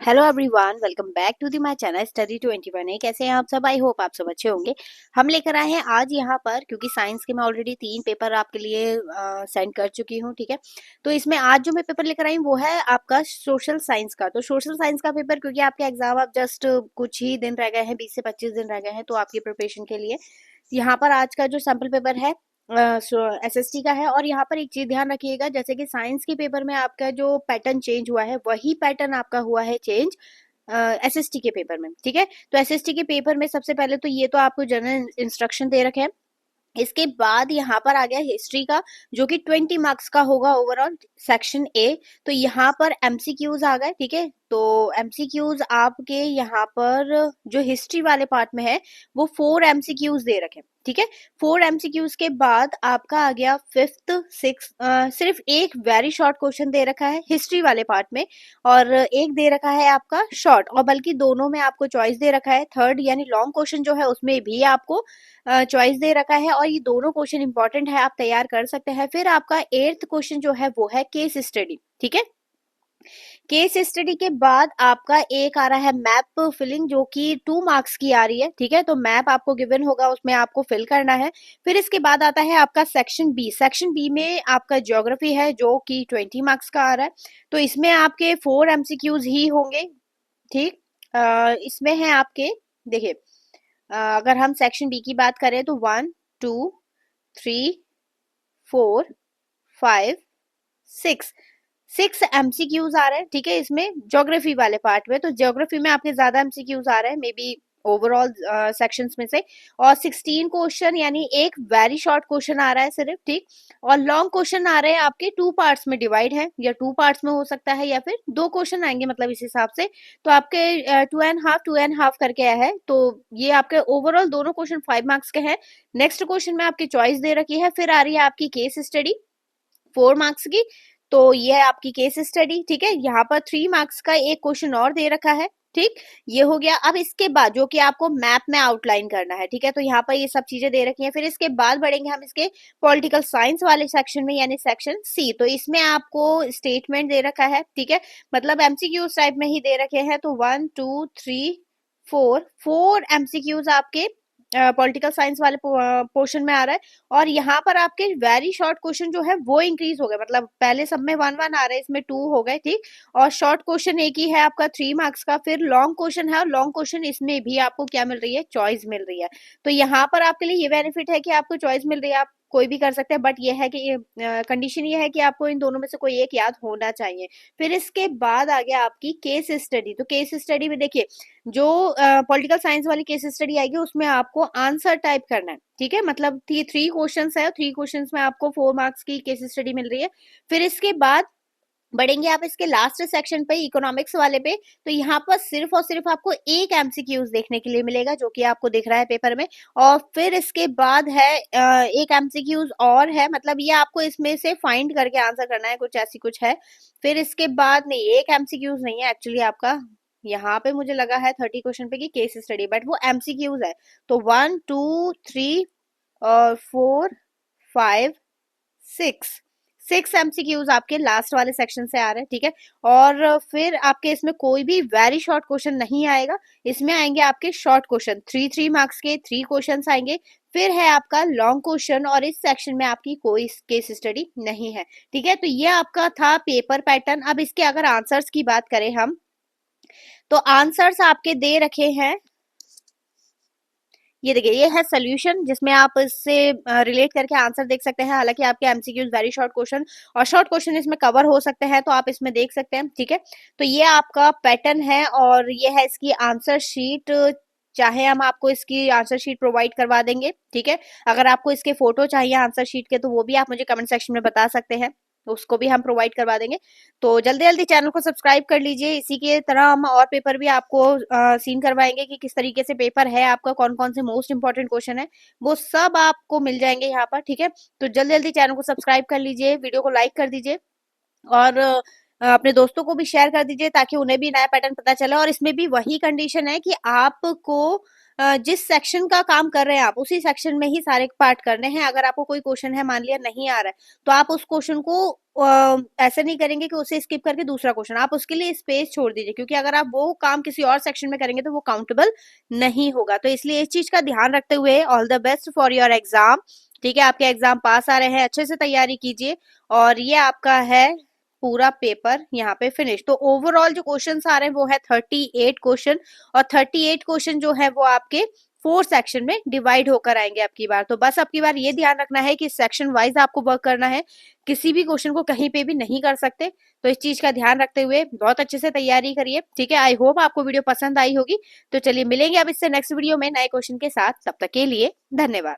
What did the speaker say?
Hello everyone, welcome back to the my channel study 21। कैसे हैं आप सब? आई होप आप सब अच्छे होंगे। हम लेकर आए हैं आज यहाँ पर, क्योंकि साइंस के मैं ऑलरेडी 3 पेपर आपके लिए सेंड कर चुकी हूँ, ठीक है। तो इसमें आज जो मैं पेपर लेकर आई हूँ वो है आपका सोशल साइंस का। तो सोशल साइंस का पेपर, क्योंकि आपके एग्जाम अब जस्ट कुछ ही दिन रह गए हैं, 20 से 25 दिन रह गए हैं, तो आपकी प्रिपरेशन के लिए यहाँ पर आज का जो सैम्पल पेपर है एसएसटी का है। और यहाँ पर एक चीज ध्यान रखिएगा, जैसे कि साइंस के पेपर में आपका जो पैटर्न चेंज हुआ है वही पैटर्न आपका हुआ है चेंज एसएसटी के पेपर में, ठीक है। तो एसएसटी के पेपर में सबसे पहले तो ये तो आपको जनरल इंस्ट्रक्शन दे रखे हैं। इसके बाद यहाँ पर आ गया हिस्ट्री का, जो कि 20 मार्क्स का होगा ओवरऑल, सेक्शन ए। तो यहाँ पर एमसीक्यूज आ गए, ठीक है। तो एमसीक्यूज आपके यहाँ पर जो हिस्ट्री वाले पार्ट में है वो 4 एमसीक्यूज दे रखे, ठीक है। 4 एमसीक्यूज के बाद आपका आ गया फिफ्थ सिक्स, सिर्फ एक वेरी शॉर्ट क्वेश्चन दे रखा है हिस्ट्री वाले पार्ट में, और एक दे रखा है आपका शॉर्ट, और बल्कि दोनों में आपको चॉइस दे रखा है। थर्ड यानी लॉन्ग क्वेश्चन जो है उसमें भी आपको चॉइस दे रखा है, और ये दोनों क्वेश्चन इंपॉर्टेंट है, आप तैयार कर सकते हैं। फिर आपका 8th क्वेश्चन जो है वो है केस स्टडी, ठीक है। केस स्टडी के बाद आपका एक आ रहा है मैप फिलिंग, जो कि 2 मार्क्स की आ रही है, ठीक है। तो मैप आपको गिवन होगा, उसमें आपको फिल करना है। फिर इसके बाद आता है आपका सेक्शन बी। सेक्शन बी में आपका ज्योग्राफी है, जो कि 20 मार्क्स का आ रहा है। तो इसमें आपके 4 एमसीक्यूज ही होंगे, ठीक। इसमें है आपके, देखिए, अगर हम सेक्शन बी की बात करें तो 1 2 3 4 5 6 एमसीक्यूज आ रहे हैं, ठीक है। इसमें ज्योग्राफी वाले पार्ट में, तो ज्योग्राफी में आपके ज्यादा एमसीक्यूज आ रहे हैं, मे बी ओवरऑल सेक्शंस में से। और 16 क्वेश्चन यानी एक वेरी शॉर्ट क्वेश्चन आ रहा है सिर्फ, ठीक। और लॉन्ग क्वेश्चन आ रहे हैं आपके 2 पार्ट्स में डिवाइड है, या 2 पार्ट्स में हो सकता है, या फिर 2 क्वेश्चन आएंगे, मतलब इस हिसाब से। तो आपके 2.5 करके है। तो ये आपके ओवरऑल दोनों क्वेश्चन 5 मार्क्स के हैं। नेक्स्ट क्वेश्चन में आपकी चॉइस दे रखी है। फिर आ रही है आपकी केस स्टडी 4 मार्क्स की। तो ये है आपकी केस स्टडी, ठीक है। यहाँ पर 3 मार्क्स का एक क्वेश्चन और दे रखा है, ठीक। ये हो गया। अब इसके बाद जो कि आपको मैप में आउटलाइन करना है, ठीक है। तो यहाँ पर ये सब चीजें दे रखी हैं। फिर इसके बाद बढ़ेंगे हम इसके पॉलिटिकल साइंस वाले सेक्शन में, यानी सेक्शन सी। तो इसमें आपको स्टेटमेंट दे रखा है, ठीक है। मतलब एमसीक्यूज टाइप में ही दे रखे हैं। तो 1 2 3 4 एमसीक्यूज आपके पॉलिटिकल साइंस वाले पोर्शन में आ रहा है। और यहाँ पर आपके वेरी शॉर्ट क्वेश्चन जो है वो इंक्रीज हो गए, मतलब पहले सब में 1 1 आ रहे हैं, इसमें 2 हो गए, ठीक। और शॉर्ट क्वेश्चन एक ही है आपका 3 मार्क्स का। फिर लॉन्ग क्वेश्चन है, और लॉन्ग क्वेश्चन इसमें भी आपको क्या मिल रही है, चॉइस मिल रही है। तो यहाँ पर आपके लिए ये बेनिफिट है कि आपको चॉइस मिल रही है, आप कोई भी कर सकते हैं। बट ये है कि कंडीशन ये है कि आपको इन दोनों में से कोई एक याद होना चाहिए। फिर इसके बाद आ गया आपकी केस स्टडी। तो केस स्टडी में देखिए, जो पॉलिटिकल साइंस वाली केस स्टडी आएगी उसमें आपको आंसर टाइप करना है, ठीक है। मतलब 3 क्वेश्चंस है, 3 क्वेश्चंस में आपको 4 मार्क्स की केस स्टडी मिल रही है। फिर इसके बाद बढ़ेंगे आप इसके लास्ट सेक्शन पे, इकोनॉमिक्स वाले पे। तो यहाँ पर सिर्फ और सिर्फ आपको एक एमसीक्यूज देखने के लिए मिलेगा, जो कि आपको दिख रहा है पेपर में। और फिर इसके बाद है एक एमसीक्यूज और है, मतलब ये आपको इसमें से फाइंड करके आंसर करना है, कुछ ऐसी कुछ है। फिर इसके बाद नहीं, एक एमसीक्यूज नहीं है एक्चुअली आपका, यहाँ पे मुझे लगा है 30 क्वेश्चन पे की केस स्टडी, बट वो एमसीक्यूज है। तो 1 2 3 और 4 5 6 एमसीक्यूज आपके लास्ट वाले सेक्शन से आ रहे हैं, ठीक है। और फिर आपके इसमें कोई भी वेरी शॉर्ट क्वेश्चन नहीं आएगा, इसमें आएंगे आपके शॉर्ट क्वेश्चन 3 मार्क्स के 3 क्वेश्चंस आएंगे। फिर है आपका लॉन्ग क्वेश्चन, और इस सेक्शन में आपकी कोई केस स्टडी नहीं है, ठीक है। तो ये आपका था पेपर पैटर्न। अब इसके अगर आंसर्स की बात करें हम, तो आंसर्स आपके दे रखे हैं, ये देखिए, ये है सोल्यूशन, जिसमें आप इससे रिलेट करके आंसर देख सकते हैं। हालांकि आपके एमसीक्यूज वेरी शॉर्ट क्वेश्चन और शॉर्ट क्वेश्चन इसमें कवर हो सकते हैं, तो आप इसमें देख सकते हैं, ठीक है। तो ये आपका पैटर्न है, और ये है इसकी आंसर शीट। चाहे हम आपको इसकी आंसर शीट प्रोवाइड करवा देंगे, ठीक है। अगर आपको इसके फोटो चाहिए आंसर शीट के, तो वो भी आप मुझे कमेंट सेक्शन में बता सकते हैं, तो उसको भी हम प्रोवाइड करवा देंगे। तो जल्दी जल्दी चैनल को सब्सक्राइब कर लीजिए। इसी के तरह हम और पेपर भी आपको सीन करवाएंगे कि किस तरीके से पेपर है आपका, कौन कौन से मोस्ट इंपॉर्टेंट क्वेश्चन है, वो सब आपको मिल जाएंगे यहाँ पर, ठीक है। तो जल्दी जल्दी चैनल को सब्सक्राइब कर लीजिए, वीडियो को लाइक कर दीजिए। और अपने दोस्तों को भी शेयर कर दीजिए ताकि उन्हें भी नया पैटर्न पता चले। और इसमें भी वही कंडीशन है कि आपको जिस सेक्शन का काम कर रहे हैं आप, उसी सेक्शन में ही सारे पार्ट करने हैं। अगर आपको कोई क्वेश्चन है, मान लिया नहीं आ रहा है, तो आप उस क्वेश्चन को ऐसे नहीं करेंगे कि उसे स्किप करके दूसरा क्वेश्चन, आप उसके लिए स्पेस छोड़ दीजिए, क्योंकि अगर आप वो काम किसी और सेक्शन में करेंगे तो वो काउंटेबल नहीं होगा। तो इसलिए इस चीज का ध्यान रखते हुए all the best for your exam. ठीक है, आपके एग्जाम पास आ रहे हैं, अच्छे से तैयारी कीजिए। और ये आपका है पूरा पेपर यहाँ पे फिनिश। तो ओवरऑल जो क्वेश्चंस आ रहे हैं वो है 38 क्वेश्चन, और 38 क्वेश्चन जो है वो आपके 4 सेक्शन में डिवाइड होकर आएंगे आपकी बार। तो बस आपकी बार ये ध्यान रखना है कि सेक्शन वाइज आपको वर्क करना है, किसी भी क्वेश्चन को कहीं पे भी नहीं कर सकते। तो इस चीज का ध्यान रखते हुए बहुत अच्छे से तैयारी करिए। ठीक है, आई होप आपको वीडियो पसंद आई होगी। तो चलिए मिलेंगे अब इससे नेक्स्ट वीडियो में नए क्वेश्चन के साथ। तब तक के लिए धन्यवाद।